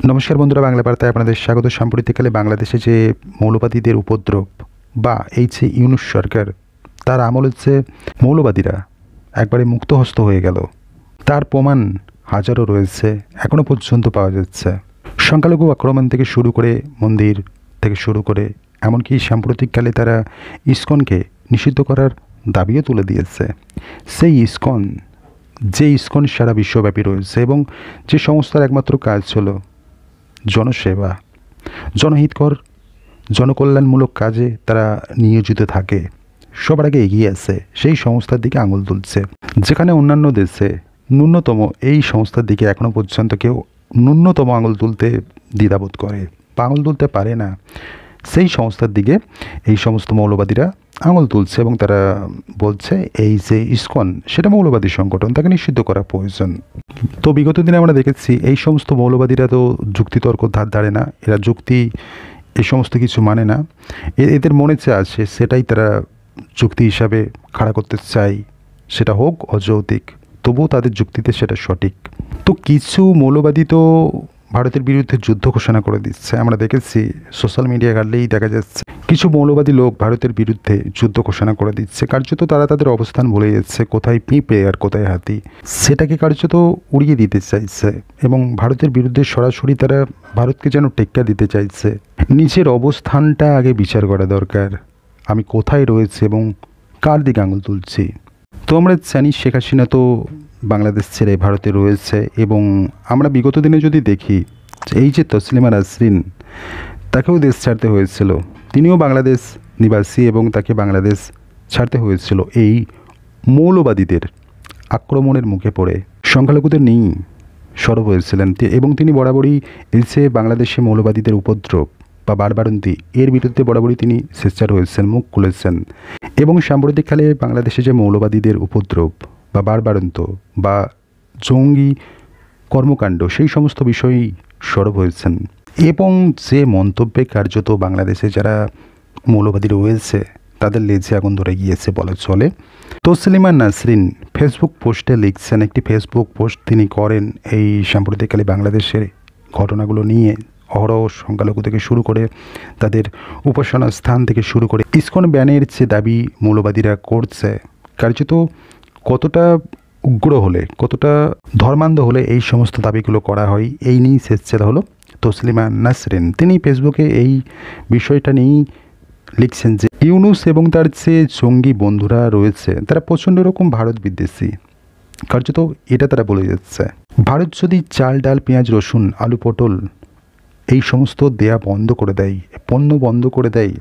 নমস্কার বন্ধুরা, বাংলা বার্তায় আপনাদের স্বাগত। সাম্প্রতিককালে বাংলাদেশে যে মৌলবাদীদের উপদ্রব বা এই যে ইউনূস সরকার, তার আমলের যে মৌলবাদীরা একবারে মুক্তহস্ত হয়ে গেল, তার প্রমাণ হাজারো রয়েছে, এখনও পর্যন্ত পাওয়া যাচ্ছে। সংখ্যালঘু আক্রমণ থেকে শুরু করে মন্দির থেকে শুরু করে এমনকি সাম্প্রতিককালে তারা ইসকনকে নিষিদ্ধ করার দাবিও তুলে দিয়েছে। সেই ইসকন সারা বিশ্বব্যাপী রয়েছে এবং যে সংস্থার একমাত্র কাজ হলো জনসেবা, জনহিতকর, জনকল্যাণমূলক কাজে তারা নিয়োজিত থাকে, সবার আগে এগিয়ে আসে, সেই সংস্থার দিকে আঙুল তুলছে। যেখানে অন্যান্য দেশে ন্যূনতম এই সংস্থার দিকে এখনও পর্যন্ত কেউ ন্যূনতম আঙুল তুলতে দ্বিধাবোধ করে বা আঙুল তুলতে পারে না, সেই সংস্থার দিকে এই সমস্ত মৌলবাদীরা আঙুল তুলছে এবং তারা বলছে এই যে ইসকন সেটা মৌলবাদী সংগঠন, তাকে নিষিদ্ধ করা প্রয়োজন। তো বিগত দিনে আমরা দেখেছি এই সমস্ত মৌলবাদীরা তো যুক্তিতর্ক ধার ধারে না, এরা যুক্তি এই সমস্ত কিছু মানে না, এদের মনে যা আছে সেটাই তারা যুক্তি হিসাবে খাড়া করতে চায়, সেটা হোক অযৌক্তিক, তবুও তাদের যুক্তিতে সেটা সঠিক। তো কিছু মৌলবাদী তো ভারতের বিরুদ্ধে যুদ্ধ ঘোষণা করে দিচ্ছে, আমরা দেখেছি সোশ্যাল মিডিয়া ঘাটলেই দেখা যাচ্ছে কিছু মৌলবাদী লোক ভারতের বিরুদ্ধে যুদ্ধ ঘোষণা করে দিচ্ছে। কার্যত তারা তাদের অবস্থান ভুলে যাচ্ছে, কোথায় পিঁপড়ে আর কোথায় হাতি, সেটাকে কার্যত উড়িয়ে দিতে চাইছে এবং ভারতের বিরুদ্ধে সরাসরি তারা ভারতকে যেন টেক্কা দিতে চাইছে। নিজের অবস্থানটা আগে বিচার করা দরকার, আমি কোথায় রয়েছে এবং কার দিকে আঙুল তুলছি। তো আমরা জানি শেখ হাসিনা তো বাংলাদেশ ছেড়ে ভারতে রয়েছে এবং আমরা বিগত দিনে যদি দেখি এই যে তসলিমা নাসরিন, তাকেও দেশ ছাড়তে হয়েছিল, তিনিও বাংলাদেশ নিবাসী এবং তাকে বাংলাদেশ ছাড়তে হয়েছিল এই মৌলবাদীদের আক্রমণের মুখে পড়ে। সংখ্যালঘুদের নিয়েই সরব হয়েছিলেন এবং তিনি বরাবরই এই যে বাংলাদেশে মৌলবাদীদের উপদ্রব বা বাড়বাড়ন্তি, এর বিরুদ্ধে বরাবরই তিনি সোচ্চার হয়েছেন, মুখ খুলেছেন এবং সাম্প্রতিককালে বাংলাদেশে যে মৌলবাদীদের উপদ্রব বা বাড়বাড়ন্ত বা জঙ্গি কর্মকাণ্ড, সেই সমস্ত বিষয়েই সরব হয়েছেন এবং যে মন্তব্যে কার্যত বাংলাদেশে যারা মৌলবাদী রয়েছে তাদের লেজে আগুন ধরে গিয়েছে বলা চলে। তসলিমা নাসরিন ফেসবুক পোস্টে লিখছেন, একটি ফেসবুক পোস্ট তিনি করেন এই সাম্প্রতিককালে বাংলাদেশের ঘটনাগুলো নিয়ে, অহরহ সংখ্যালঘু থেকে শুরু করে তাদের উপাসনা স্থান থেকে শুরু করে ইসকন ব্যানের যে দাবি মৌলবাদীরা করছে, কার্যত কতটা উগ্র হলে, কতটা ধর্মান্ধ হলে এই সমস্ত দাবিগুলো করা হয়, এই নিয়েই সোচ্চার হলো তসলিমা নাসরিন। তিনি ফেসবুকে এই বিষয়টা নিয়েই লিখছেন যে ইউনূস এবং তার যে জঙ্গি বন্ধুরা রয়েছে তারা প্রচণ্ড রকম ভারত বিদ্বেষী, কার্যত এটা তারা বলে যাচ্ছে। ভারত যদি চাল, ডাল, পেঁয়াজ, রসুন, আলু, পটল এই সমস্ত দেয়া বন্ধ করে দেয়, পণ্য বন্ধ করে দেয়,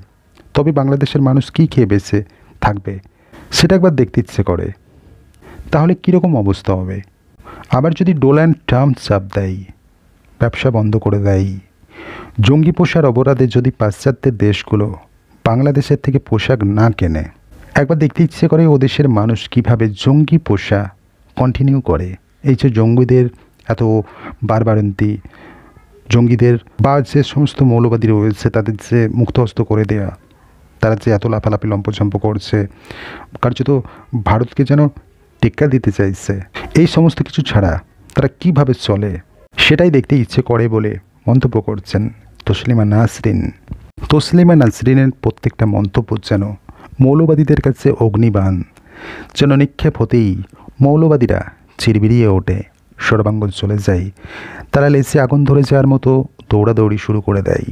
তবে বাংলাদেশের মানুষ কী খেয়ে বেঁচে থাকবে সেটা একবার দেখতে ইচ্ছে করে। তাহলে কীরকম অবস্থা হবে? আবার যদি ডোনাল্ড ট্রাম্প চাপ দেয়, ব্যবসা বন্ধ করে দেয়, জঙ্গি পোষার অপরাধে যদি পাশ্চাত্যের দেশগুলো বাংলাদেশের থেকে পোশাক না কেনে, একবার দেখতে ইচ্ছে করে ও দেশের মানুষ কীভাবে জঙ্গি পোষা কন্টিনিউ করে। এই যে জঙ্গিদের এত বাড়বাড়ন্তি, জঙ্গিদের বা যে সমস্ত মৌলবাদী রয়েছে তাদের যে মুক্তহস্ত করে দেয়া, তারা যে এত লাফালাফি লম্পঝম্প করছে, কার্যত ভারতকে যেন টেক্কা দিতে চাইছে, এই সমস্ত কিছু ছাড়া তারা কিভাবে চলে সেটাই দেখতে ইচ্ছে করে বলে মন্তব্য করছেন তসলিমা নাসরিন। তসলিমা নাসরিনের প্রত্যেকটা মন্তব্য যেন মৌলবাদীদের কাছে অগ্নিবাণ, যেন নিক্ষেপ হতেই মৌলবাদীরা চিরবিরিয়ে ওঠে, সর্বাঙ্গ চলে যায়, তারা লেজে আগুন ধরে যাওয়ার মতো দৌড়াদৌড়ি শুরু করে দেয়।